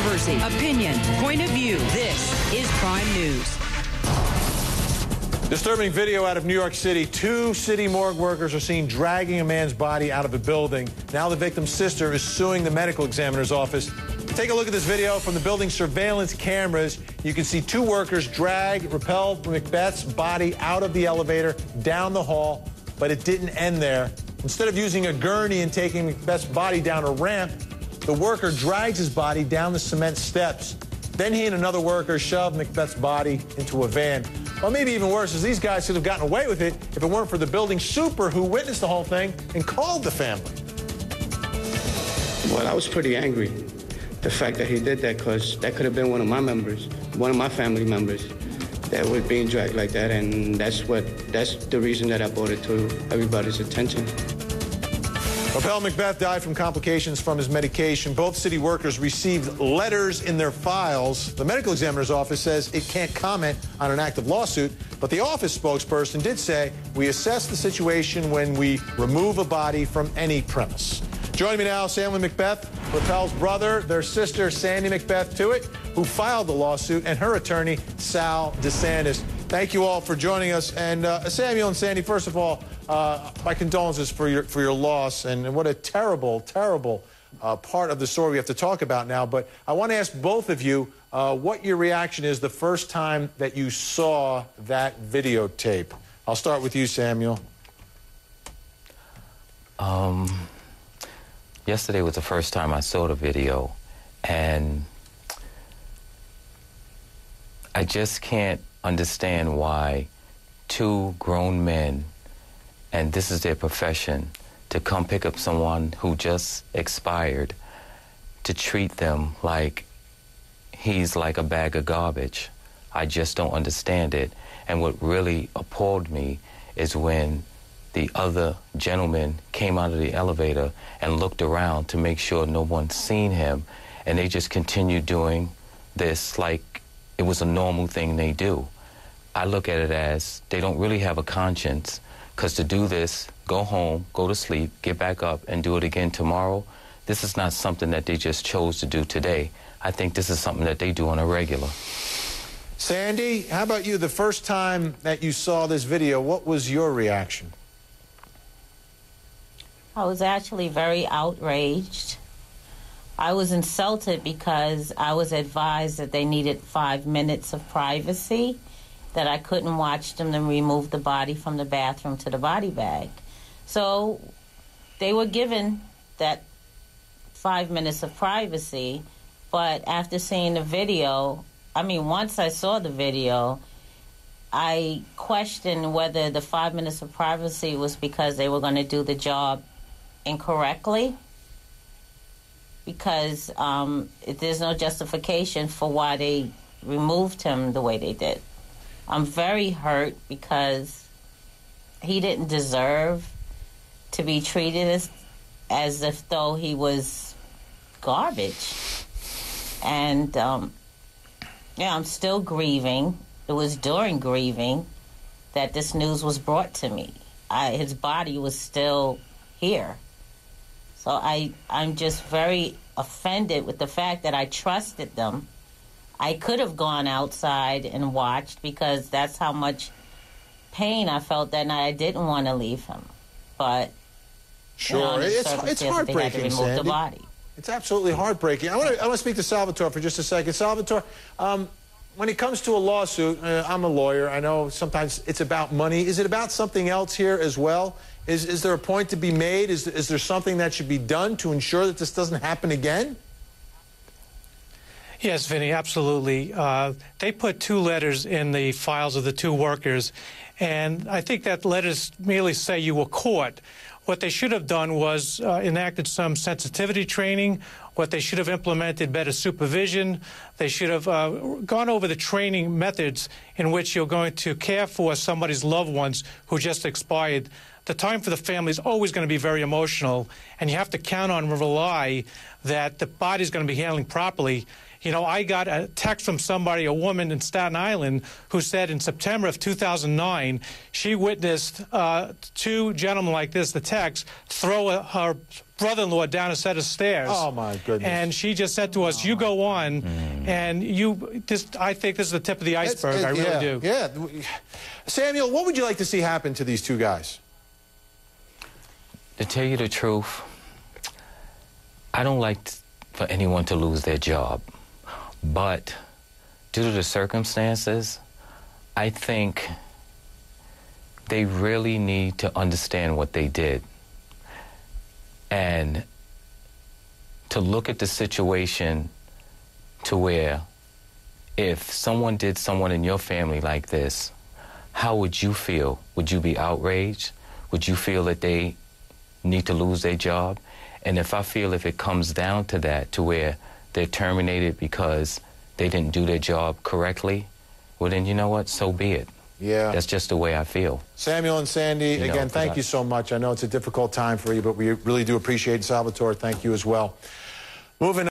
Controversy, opinion, point of view. This is Prime News. Disturbing video out of New York City. 2 city morgue workers are seen dragging a man's body out of a building. Now the victim's sister is suing the medical examiner's office. Take a look at this video from the building's surveillance cameras. You can see 2 workers rappel Macbeth's body out of the elevator, down the hall, but it didn't end there. Instead of using a gurney and taking Macbeth's body down a ramp, the worker drags his body down the cement steps. Then he and another worker shove Macbeth's body into a van. Well, maybe even worse is these guys could have gotten away with it if it weren't for the building super who witnessed the whole thing and called the family. Well, I was pretty angry. The fact that he did that, because that could have been one of my members, one of my family members that was being dragged like that, and that's the reason that I brought it to everybody's attention. Rappel Macbeth died from complications from his medication. Both city workers received letters in their files. The medical examiner's office says it can't comment on an active lawsuit, but the office spokesperson did say, "We assess the situation when we remove a body from any premise." Joining me now, Stanley Macbeth, Rappel's brother, their sister, Sandy Macbeth Tuitt, who filed the lawsuit, and her attorney, Sal DeSantis. Thank you all for joining us. And Samuel and Sandy, first of all, my condolences for your loss, and what a terrible, terrible part of the story we have to talk about now. But I want to ask both of you what your reaction is the first time that you saw that videotape. I'll start with you, Samuel. Yesterday was the first time I saw the video, and I just can't understand why 2 grown men, and this is their profession, to come pick up someone who just expired, to treat them like he's like a bag of garbage. I just don't understand it. And what really appalled me is when the other gentleman came out of the elevator and looked around to make sure no one's seen him, and they just continued doing this like it was a normal thing they do. I look at it as they don't really have a conscience, because to do this, go home, go to sleep, get back up, and do it again tomorrow, this is not something that they just chose to do today. I think this is something that they do on a regular. Sandy, how about you? The first time that you saw this video, what was your reaction? I was actually very outraged. I was insulted because I was advised that they needed 5 minutes of privacy, that I couldn't watch them to remove the body from the bathroom to the body bag. So they were given that 5 minutes of privacy, but after seeing the video, once I saw the video, I questioned whether the 5 minutes of privacy was because they were going to do the job incorrectly, because there's no justification for why they removed him the way they did. I'm very hurt because he didn't deserve to be treated as if though he was garbage. And I'm still grieving. It was during grieving that this news was brought to me. His body was still here. So I'm just very offended with the fact that I trusted them. I could have gone outside and watched, because that's how much pain I felt that night. I didn't want to leave him. But sure, it's heartbreaking, they had to remove Sandy. the body. It's absolutely heartbreaking. I want to speak to Salvatore for just a second. Salvatore, when it comes to a lawsuit, I'm a lawyer. I know sometimes it's about money. Is it about something else here as well? Is there a point to be made? Is there something that should be done to ensure that this doesn't happen again? Yes, Vinny, absolutely. They put 2 letters in the files of the 2 workers, and I think that letters merely say you were caught. What they should have done was enacted some sensitivity training. What they should have implemented better supervision. They should have gone over the training methods in which you're going to care for somebody's loved ones who just expired. the time for the family is always going to be very emotional, and you have to count on and rely that the body's going to be handling properly. You know, I got a text from somebody, a woman in Staten Island, who said in September of 2009, she witnessed two gentlemen like this, the text, throw her brother-in-law down a set of stairs. Oh, my goodness. And she just said to us, you go on, and I think this is the tip of the iceberg. I really do. Yeah. Samuel, what would you like to see happen to these two guys? To tell you the truth, I don't like for anyone to lose their job. But due to the circumstances, I think they really need to understand what they did and to look at the situation to where if someone did someone in your family like this, how would you feel? Would you be outraged? Would you feel that they need to lose their job? And if it comes down to that, to where they're terminated because they didn't do their job correctly, well then, you know what, so be it. Yeah. That's just the way I feel. Samuel and Sandy, again, thank you so much. I know it's a difficult time for you, but we really do appreciate it. Salvatore, thank you as well. Moving on.